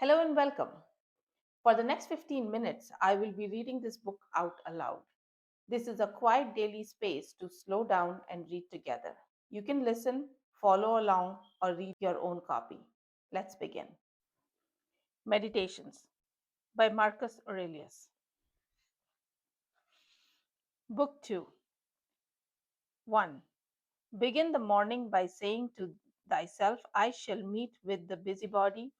Hello and welcome. For the next 15 minutes, I will be reading this book out aloud. This is a quiet daily space to slow down and read together. You can listen, follow along, or read your own copy. Let's begin. Meditations by Marcus Aurelius. Book 2. 1. Begin the morning by saying to thyself, I shall meet with the busybody,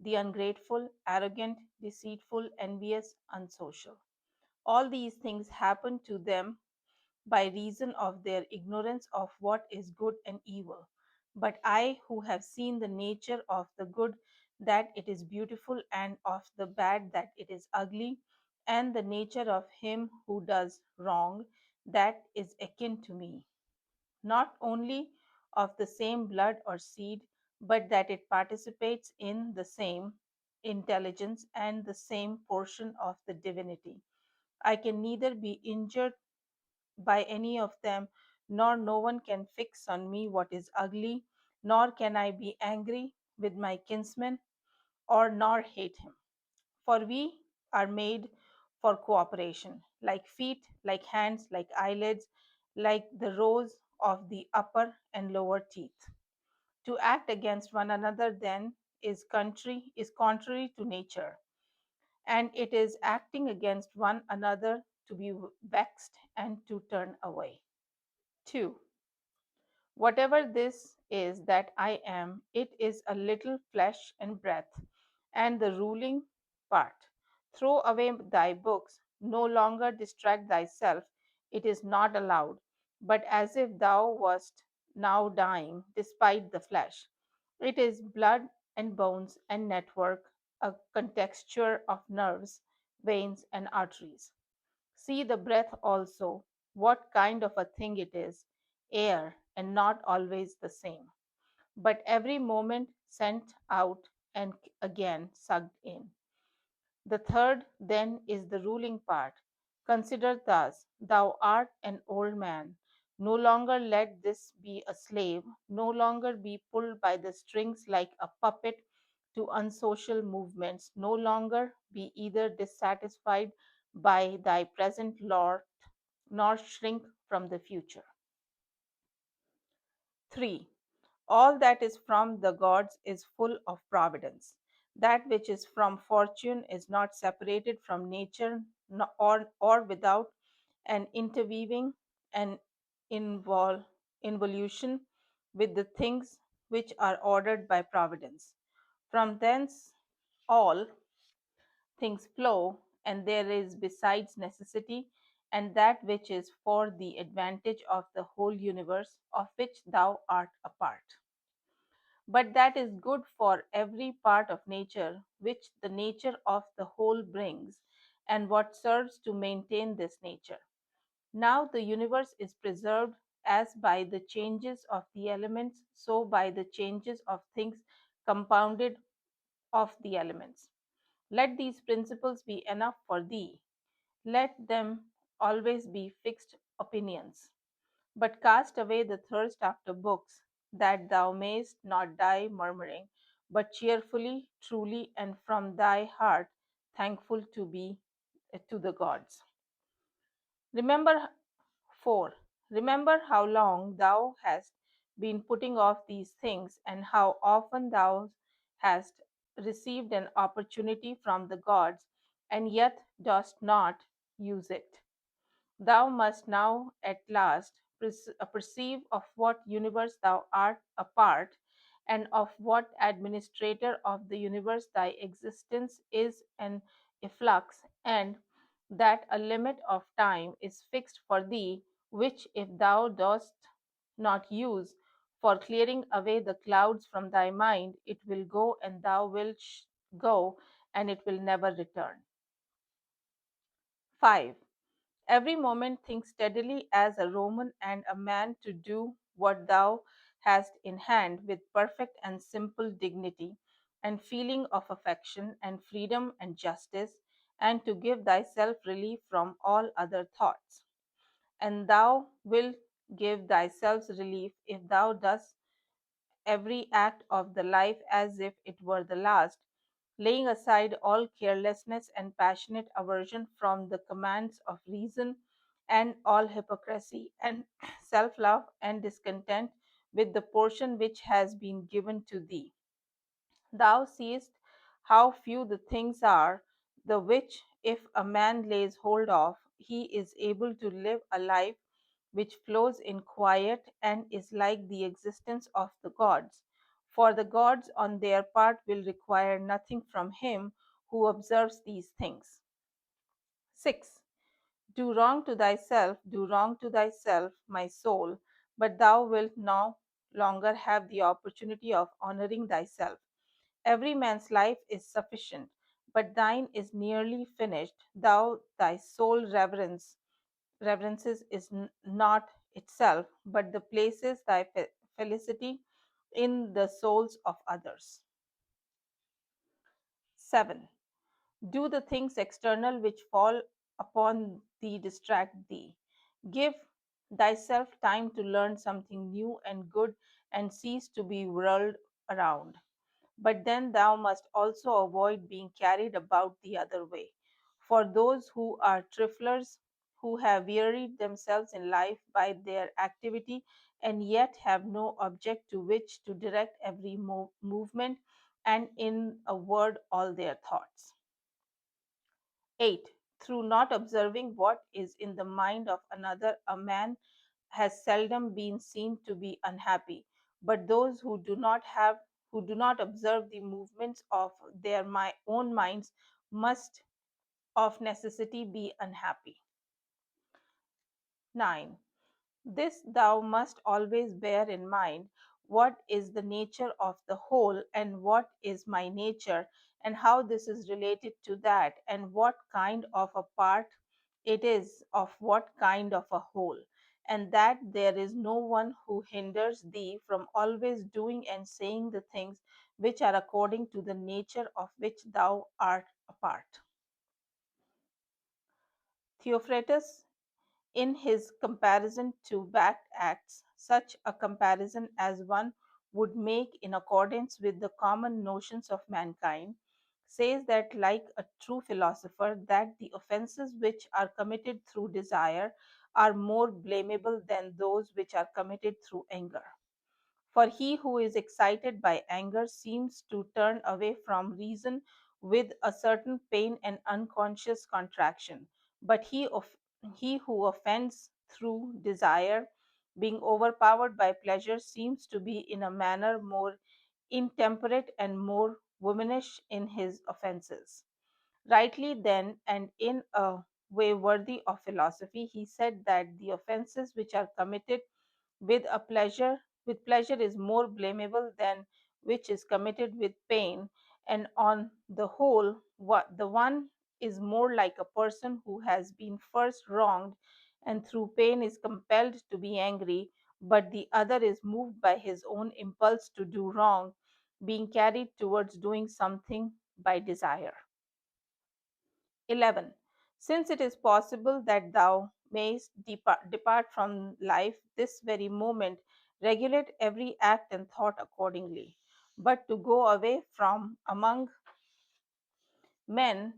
the ungrateful, arrogant, deceitful, envious, unsocial. All these things happen to them by reason of their ignorance of what is good and evil. But I, who have seen the nature of the good, that it is beautiful, and of the bad, that it is ugly, and the nature of him who does wrong, that is akin to me, not only of the same blood or seed, but that it participates in the same intelligence and the same portion of the divinity. I can neither be injured by any of them, nor no one can fix on me what is ugly, nor can I be angry with my kinsman, or nor hate him. For we are made for cooperation, like feet, like hands, like eyelids, like the rows of the upper and lower teeth. To act against one another then is contrary to nature, and it is acting against one another to be vexed and to turn away. 2. Whatever this is that I am, it is a little flesh and breath, and the ruling part. Throw away thy books, no longer distract thyself, it is not allowed, but as if thou wast now dying, despite the flesh. It is blood and bones and network, a contexture of nerves, veins, and arteries. See the breath also, what kind of a thing it is, air, and not always the same, but every moment sent out and again sucked in. The third, then, is the ruling part. Consider thus: thou art an old man. No longer let this be a slave, no longer be pulled by the strings like a puppet to unsocial movements, no longer be either dissatisfied by thy present lot nor shrink from the future. 3. All that is from the gods is full of providence. That which is from fortune is not separated from nature, or without an interweaving and involution with the things which are ordered by providence. From thence all things flow, and there is besides necessity, and that which is for the advantage of the whole universe, of which thou art a part. But that is good for every part of nature which the nature of the whole brings, and what serves to maintain this nature. Now the universe is preserved as by the changes of the elements, so by the changes of things compounded of the elements. Let these principles be enough for thee. Let them always be fixed opinions. But cast away the thirst after books, that thou mayst not die murmuring, but cheerfully, truly, and from thy heart thankful to be to the gods. Remember 4. Remember how long thou hast been putting off these things, and how often thou hast received an opportunity from the gods, and yet dost not use it. Thou must now at last perceive of what universe thou art a part, and of what administrator of the universe thy existence is an efflux, and that a limit of time is fixed for thee, which if thou dost not use for clearing away the clouds from thy mind, it will go, and thou wilt go, and it will never return. 5. Every moment think steadily as a Roman and a man to do what thou hast in hand with perfect and simple dignity and feeling of affection and freedom and justice, and to give thyself relief from all other thoughts. And thou wilt give thyself relief if thou dost every act of the life as if it were the last. laying aside all carelessness and passionate aversion from the commands of reason, and all hypocrisy and self love and discontent with the portion which has been given to thee. Thou seest how few the things are, the which, if a man lays hold of, he is able to live a life which flows in quiet and is like the existence of the gods. For the gods, on their part, will require nothing from him who observes these things. 6. Do wrong to thyself, my soul, but thou wilt no longer have the opportunity of honoring thyself. Every man's life is sufficient, but thine is nearly finished. Thy soul reverences is not itself, but the places thy felicity in the souls of others. 7. Do the things external which fall upon thee distract thee. Give thyself time to learn something new and good and cease to be whirled around. But then thou must also avoid being carried about the other way. For those who are triflers, who have wearied themselves in life by their activity and yet have no object to which to direct every movement and, in a word, all their thoughts. 8. Through not observing what is in the mind of another, a man has seldom been seen to be unhappy, but those who do not observe the movements of their own minds must of necessity be unhappy. 9. This thou must always bear in mind, what is the nature of the whole, and what is my nature, and how this is related to that, and what kind of a part it is of what kind of a whole, and that there is no one who hinders thee from always doing and saying the things which are according to the nature of which thou art a part. Theophrastus, in his comparison to bad acts, such a comparison as one would make in accordance with the common notions of mankind, says that, like a true philosopher, that the offences which are committed through desire are more blamable than those which are committed through anger. For he who is excited by anger seems to turn away from reason with a certain pain and unconscious contraction. But he who offends through desire, being overpowered by pleasure, seems to be in a manner more intemperate and more womanish in his offenses. Rightly then, and in a way worthy of philosophy, he said that the offenses which are committed with a pleasure with pleasure is more blamable than which is committed with pain, and on the whole the one is more like a person who has been first wronged and through pain is compelled to be angry, but the other is moved by his own impulse to do wrong, being carried towards doing something by desire. 11. Since it is possible that thou mayst depart from life this very moment, regulate every act and thought accordingly. But to go away from among men,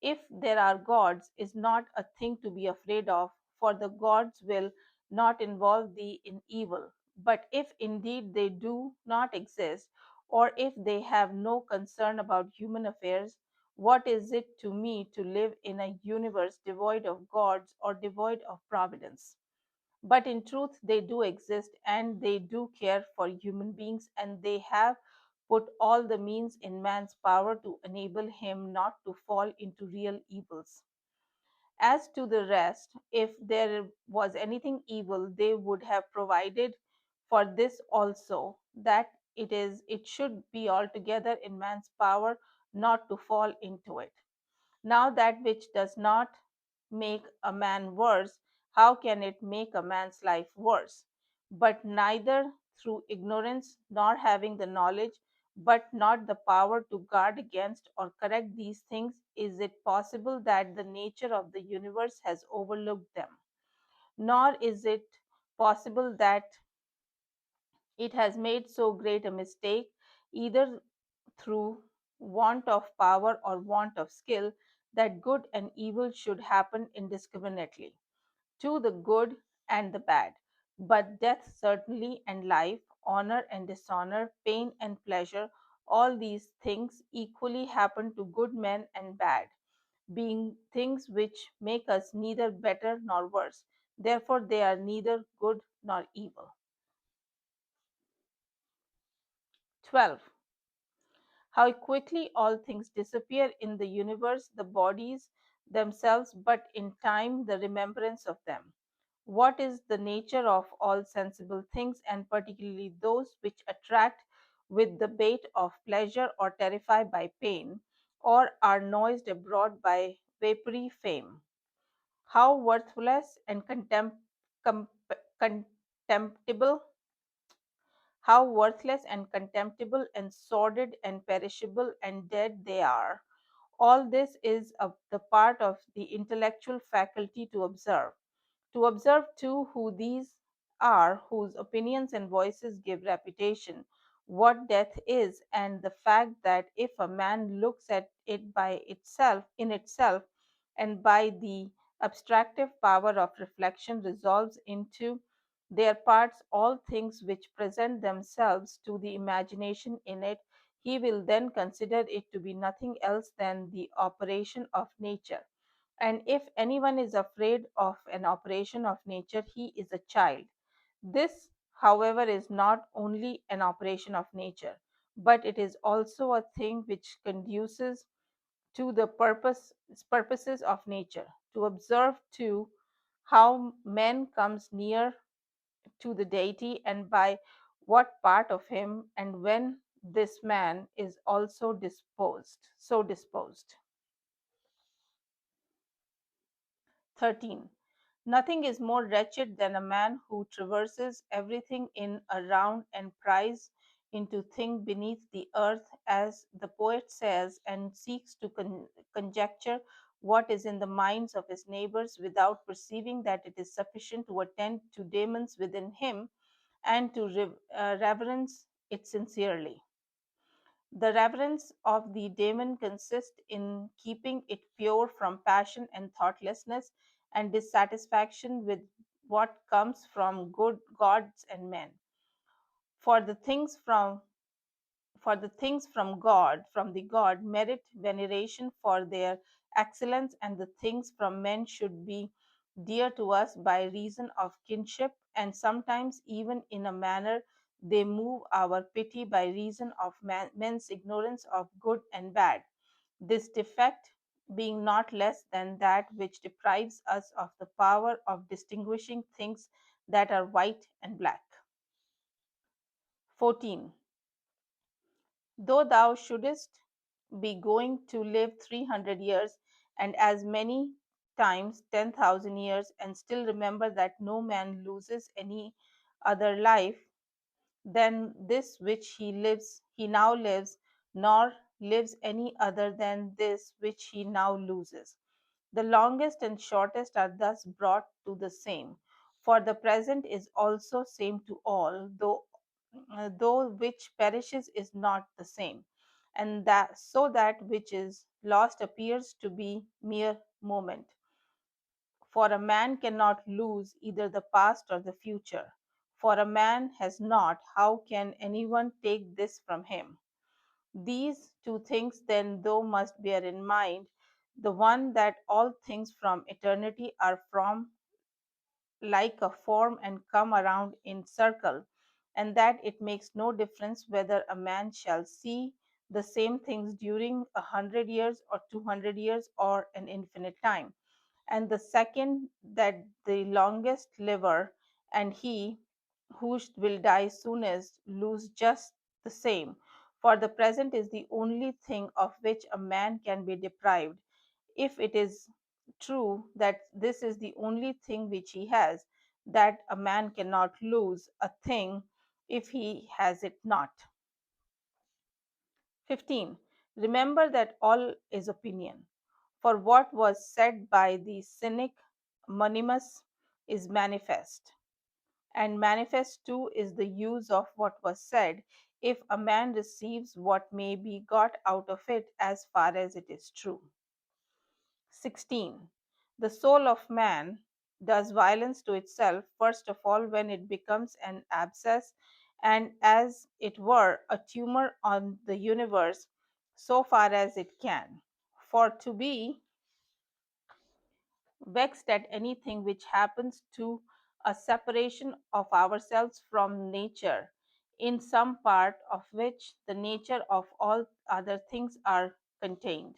if there are gods, is not a thing to be afraid of, for the gods will not involve thee in evil. But if indeed they do not exist, or if they have no concern about human affairs, what is it to me to live in a universe devoid of gods or devoid of providence? But in truth, they do exist and they do care for human beings, and they have put all the means in man's power to enable him not to fall into real evils. As to the rest, if there was anything evil, they would have provided for this also, that it should be altogether in man's power not to fall into it. Now, that which does not make a man worse, how can it make a man's life worse? But neither through ignorance nor having the knowledge, but not the power to guard against or correct these things, is it possible that the nature of the universe has overlooked them. Nor is it possible that it has made so great a mistake, either through want of power, or want of skill, that good and evil should happen indiscriminately to the good and the bad. But death certainly, and life, honor and dishonor, pain and pleasure, all these things equally happen to good men and bad, being things which make us neither better nor worse. Therefore, they are neither good nor evil. 12. How quickly all things disappear in the universe, the bodies themselves, but in time the remembrance of them. What is the nature of all sensible things, and particularly those which attract with the bait of pleasure, or terrify by pain, or are noised abroad by vapory fame? How worthless and com- contemptible, how worthless and contemptible and sordid and perishable and dead they are. All this is the part of the intellectual faculty to observe. To observe, too, who these are whose opinions and voices give reputation, what death is, and the fact that if a man looks at it by itself, in itself, and by the abstractive power of reflection resolves into their parts all things which present themselves to the imagination in it, he will then consider it to be nothing else than the operation of nature. And if anyone is afraid of an operation of nature, he is a child. This, however, is not only an operation of nature, but it is also a thing which conduces to the purposes of nature. To observe, too, how man comes near to the deity, and by what part of him, and when this man is also disposed. 13. Nothing is more wretched than a man who traverses everything in a round and pries into things beneath the earth, as the poet says, and seeks to conjecture what is in the minds of his neighbors, without perceiving that it is sufficient to attend to demons within him, and to reverence it sincerely. The reverence of the daemon consists in keeping it pure from passion and thoughtlessness and dissatisfaction with what comes from good gods and men. For the things from from the God, merit veneration for their excellence, and the things from men should be dear to us by reason of kinship, and sometimes even in a manner they move our pity by reason of men's ignorance of good and bad. This defect being not less than that which deprives us of the power of distinguishing things that are white and black. 14. Though thou shouldest be going to live 300 years, and as many times 10,000 years, and still remember that no man loses any other life than this which he now lives, nor lives any other than this which he now loses. The longest and shortest are thus brought to the same, for the present is also same to all, though which perishes is not the same, and that so that which is lost appears to be mere moment. For a man cannot lose either the past or the future. For a man has not, how can anyone take this from him? These two things then thou must bear in mind, the one that all things from eternity are from like a form and come around in circle, and that it makes no difference whether a man shall see the same things during 100 years or 200 years or an infinite time. And the second, that the longest liver and he who will die soonest lose just the same, for the present is the only thing of which a man can be deprived, if it is true that this is the only thing which he has, that a man cannot lose a thing if he has it not. 15. Remember that all is opinion. For what was said by the cynic Monimus is manifest, and manifest too is the use of what was said, if a man receives what may be got out of it as far as it is true. 16. The soul of man does violence to itself, first of all, when it becomes an abscess and, as it were, a tumor on the universe, so far as it can. For to be vexed at anything which happens to a separation of ourselves from nature, in some part of which the nature of all other things are contained.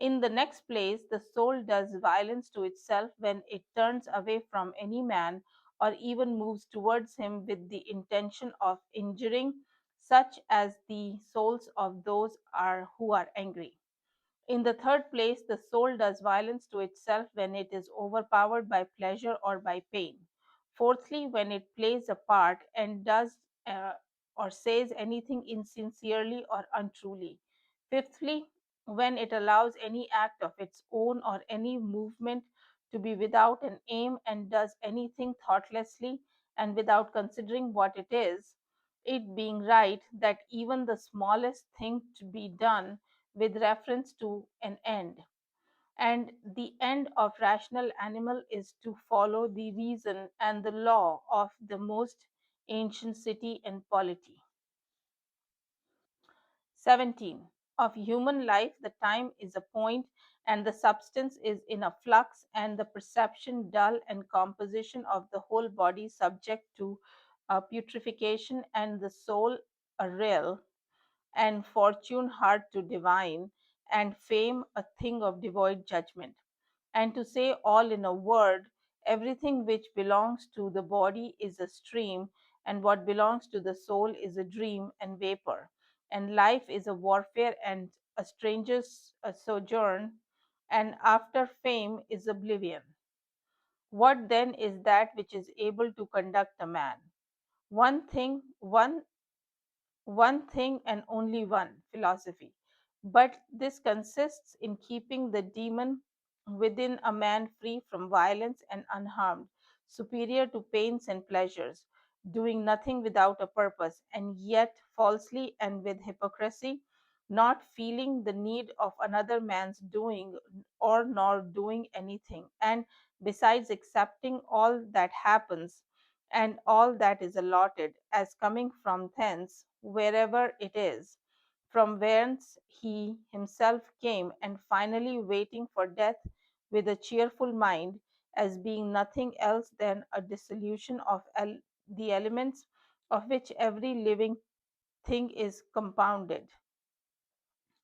In the next place, the soul does violence to itself when it turns away from any man or even moves towards him with the intention of injuring, such as the souls of those are who are angry. In the third place, the soul does violence to itself when it is overpowered by pleasure or by pain. Fourthly, when it plays a part and does or says anything insincerely or untruly. Fifthly, when it allows any act of its own or any movement to be without an aim and does anything thoughtlessly and without considering what it is, it being right that even the smallest thing to be done with reference to an end. And the end of rational animal is to follow the reason and the law of the most ancient city and polity. 17. Of human life, the time is a point, and the substance is in a flux, and the perception dull, and composition of the whole body subject to putrefaction, and the soul a real, and fortune hard to divine, and fame a thing of devoid judgment. And to say all in a word, everything which belongs to the body is a stream, and what belongs to the soul is a dream and vapor. And life is a warfare and a stranger's a sojourn, and after fame is oblivion. What then is that which is able to conduct a man? One thing, one thing and only one philosophy. But this consists in keeping the demon within a man free from violence and unharmed, superior to pains and pleasures, doing nothing without a purpose, and yet falsely and with hypocrisy, not feeling the need of another man's doing or nor doing anything, and besides accepting all that happens and all that is allotted as coming from thence, wherever it is, from whence he himself came, and finally waiting for death with a cheerful mind, as being nothing else than a dissolution of the elements of which every thing is compounded,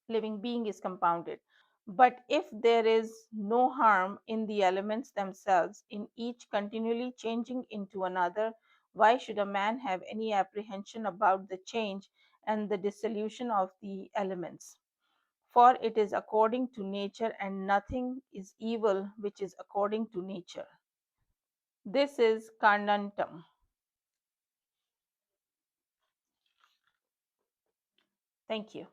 living being is compounded. But if there is no harm in the elements themselves, in each continually changing into another, why should a man have any apprehension about the change and the dissolution of the elements? For it is according to nature, and nothing is evil which is according to nature. This is Karnantam. Thank you.